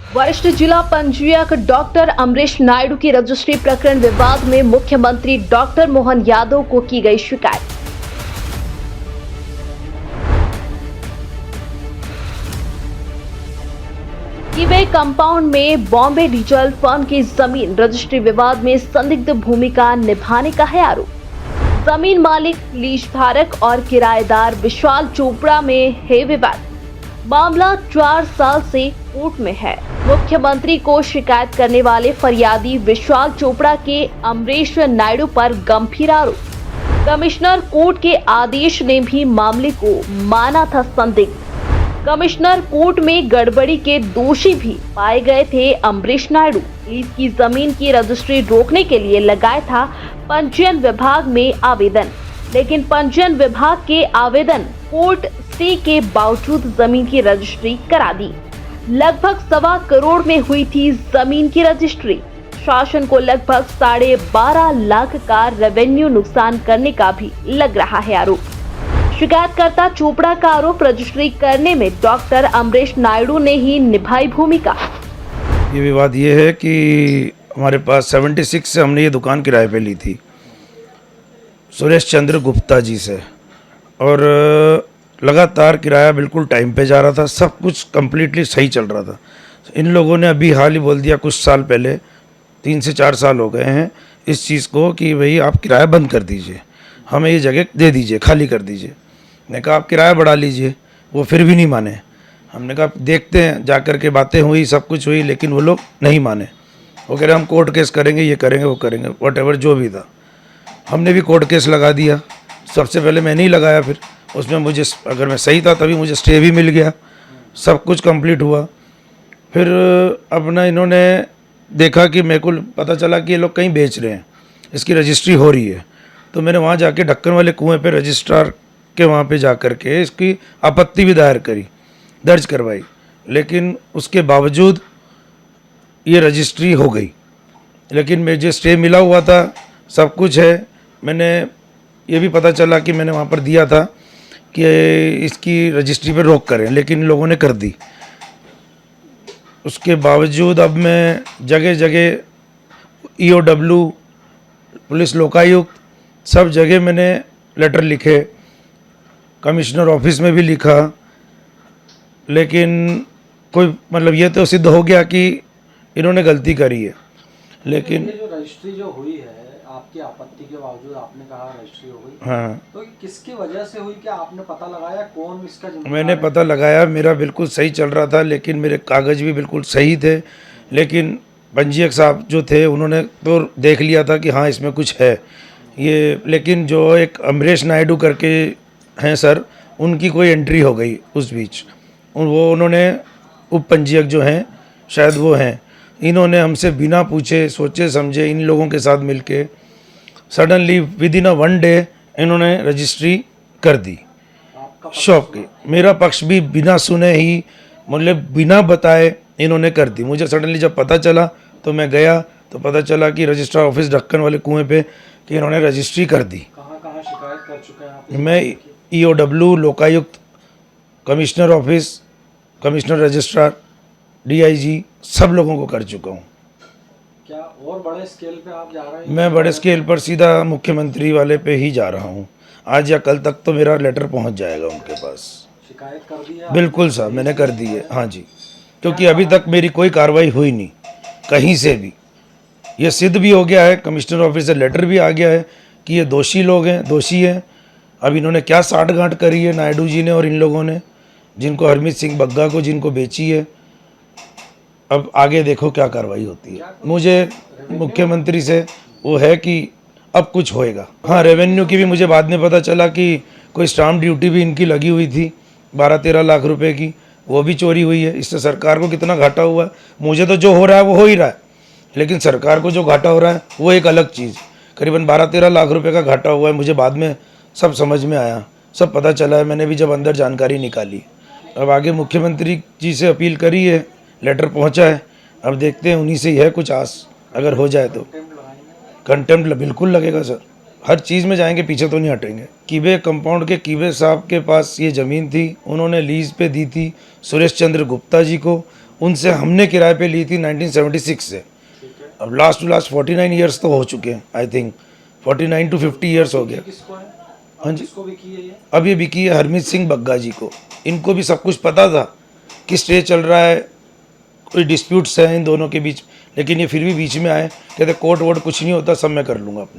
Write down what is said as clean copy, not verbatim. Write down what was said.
वरिष्ठ जिला पंजीयक डॉक्टर अमरीश नायडू की रजिस्ट्री प्रकरण विवाद में मुख्यमंत्री डॉक्टर मोहन यादव को की गई शिकायत। कीवे कंपाउंड में बॉम्बे डीजल फर्म की जमीन रजिस्ट्री विवाद में संदिग्ध भूमिका निभाने का है आरोप। जमीन मालिक, लीज धारक और किराएदार विशाल चोपड़ा में है विवाद। मामला 4 साल से कोर्ट में है। मुख्यमंत्री को शिकायत करने वाले फरियादी विशाल चोपड़ा के अमरीश नायडू पर गंभीर आरोप। कमिश्नर कोर्ट के आदेश ने भी मामले को माना था संदिग्ध। कमिश्नर कोर्ट में गड़बड़ी के दोषी भी पाए गए थे अमरीश नायडू। लीज की जमीन की रजिस्ट्री रोकने के लिए लगाया था पंजीयन विभाग में आवेदन, लेकिन पंजीयन विभाग के आवेदन कोर्ट स्टे के बावजूद जमीन की रजिस्ट्री करा दी। लगभग 1.25 करोड़ में हुई थी जमीन की रजिस्ट्री। शासन को लगभग 12.5 लाख का रेवेन्यू नुकसान करने का भी लग रहा है आरोप। शिकायतकर्ता चोपड़ा का आरोप, रजिस्ट्री करने में डॉक्टर अमरीश नायडू ने ही निभाई भूमिका। ये विवाद ये है कि हमारे पास 76 से हमने ये दुकान किराए पे ली थी सुरेश चंद्र गुप्ता जी से, और लगातार किराया बिल्कुल टाइम पे जा रहा था, सब कुछ कम्प्लीटली सही चल रहा था। इन लोगों ने अभी हाल ही बोल दिया कुछ साल पहले, 3 से 4 साल हो गए हैं इस चीज़ को, कि भाई आप किराया बंद कर दीजिए, हमें ये जगह दे दीजिए, खाली कर दीजिए। मैंने कहा आप किराया बढ़ा लीजिए, वो फिर भी नहीं माने। हमने कहा देखते हैं, जा कर के बातें हुई, सब कुछ हुई, लेकिन वो लोग नहीं माने। वो कह रहे हम कोर्ट केस करेंगे, ये करेंगे, वो करेंगे, व्हाटएवर जो भी था। हमने भी कोर्ट केस लगा दिया। सबसे पहले मैंने ही लगाया, फिर उसमें मुझे, अगर मैं सही था तभी मुझे स्टे भी मिल गया, सब कुछ कंप्लीट हुआ। फिर अपना इन्होंने देखा कि मेरे को पता चला कि ये लोग कहीं बेच रहे हैं, इसकी रजिस्ट्री हो रही है, तो मैंने वहाँ जाके ढक्कन वाले कुएं पे रजिस्ट्रार के वहाँ पे जा कर के इसकी आपत्ति भी दर्ज करवाई, लेकिन उसके बावजूद ये रजिस्ट्री हो गई। लेकिन मुझे स्टे मिला हुआ था, सब कुछ है। मैंने ये भी पता चला कि मैंने वहाँ पर दिया था कि इसकी रजिस्ट्री पर रोक करें, लेकिन इन लोगों ने कर दी। उसके बावजूद अब मैं जगह जगह EOW, पुलिस लोकायुक्त, सब जगह मैंने लेटर लिखे, कमिश्नर ऑफिस में भी लिखा, लेकिन कोई मतलब ये तो सिद्ध हो गया कि इन्होंने गलती करी है। लेकिन ये जो रजिस्ट्री जो हुई है, आपकी आपत्ति के बावजूद आपने कहा रजिस्ट्री हो गई, हाँ, तो किसकी वजह से हुई? क्या आपने पता लगाया कौन इसका जिम्मेदार मैंने है? पता लगाया, मेरा बिल्कुल सही चल रहा था, लेकिन मेरे कागज़ भी बिल्कुल सही थे, लेकिन पंजीयक साहब जो थे उन्होंने तो देख लिया था कि हाँ इसमें कुछ है ये, लेकिन जो एक अमरीश नायडू करके हैं सर, उनकी कोई एंट्री हो गई उस बीच। उन्होंने उप पंजीयक जो हैं, शायद वो हैं, इन्होंने हमसे बिना पूछे सोचे समझे इन लोगों के साथ मिलके सडनली विद इन 1 डे इन्होंने रजिस्ट्री कर दी शॉप की। मेरा पक्ष भी बिना सुने ही, मतलब बिना बताए इन्होंने कर दी। मुझे सडनली जब पता चला तो मैं गया, तो पता चला कि रजिस्ट्रार ऑफिस ढक्कन वाले कुएं पे कि इन्होंने रजिस्ट्री कर दी। कहाँ शिकायत कर चुके हैं आप? मैं EOW, Lokayukta, commissioner office, commissioner registrar, DIG, सब लोगों को कर चुका हूँ। क्या और बड़े स्केल पे आप जा रहे हैं? मैं बड़े स्केल पर सीधा मुख्यमंत्री वाले पे ही जा रहा हूँ। आज या कल तक तो मेरा लेटर पहुँच जाएगा उनके पास। शिकायत कर दी है? बिल्कुल साहब, मैंने कर दी है, हाँ जी, क्योंकि अभी तक मेरी कोई कार्रवाई हुई नहीं कहीं से भी। ये सिद्ध भी हो गया है, कमिश्नर ऑफिस से लेटर भी आ गया है कि ये दोषी लोग हैं, दोषी हैं। अब इन्होंने क्या साठगांठ करी है नायडू जी ने और इन लोगों ने, जिनको हरमीत सिंह बग्गा को जिनको बेची है। अब आगे देखो क्या कार्रवाई होती है। मुझे मुख्यमंत्री से वो है कि अब कुछ होएगा। हाँ, रेवेन्यू की भी मुझे बाद में पता चला कि कोई स्टाम्प ड्यूटी भी इनकी लगी हुई थी 12-13 लाख रुपए की, वो भी चोरी हुई है। इससे सरकार को कितना घाटा हुआ है। मुझे तो जो हो रहा है वो हो ही रहा है, लेकिन सरकार को जो घाटा हो रहा है वो एक अलग चीज़। करीबन 12-13 लाख रुपए का घाटा हुआ है। मुझे बाद में सब समझ में आया, सब पता चला है, मैंने भी जब अंदर जानकारी निकाली। अब आगे मुख्यमंत्री जी से अपील करी है, लेटर पहुंचा है, अब देखते हैं उन्हीं से ही है कुछ आस, अगर हो जाए तो। कंटेम्प्ट बिल्कुल लगेगा सर, हर चीज़ में जाएंगे, पीछे तो नहीं हटेंगे। कीवे कंपाउंड के कीवे साहब के पास ये ज़मीन थी, उन्होंने लीज़ पे दी थी सुरेश चंद्र गुप्ता जी को, उनसे हमने किराए पे ली थी 1976 से। ठीक है। अब लास्ट टू लास्ट 49 ईयर्स तो हो चुके हैं, आई थिंक 49 to 50 ईयर्स हो गया। किसको है? हाँ जी, किसको भी की है ये? अब ये बिकी है हरमीत सिंह बग्गा जी को। इनको भी सब कुछ पता था कि स्टे चल रहा है, कोई डिस्प्यूट्स हैं इन दोनों के बीच, लेकिन ये फिर भी बीच में आए, कहते कोर्ट वोट कुछ नहीं होता, सब मैं कर लूँगा अपने।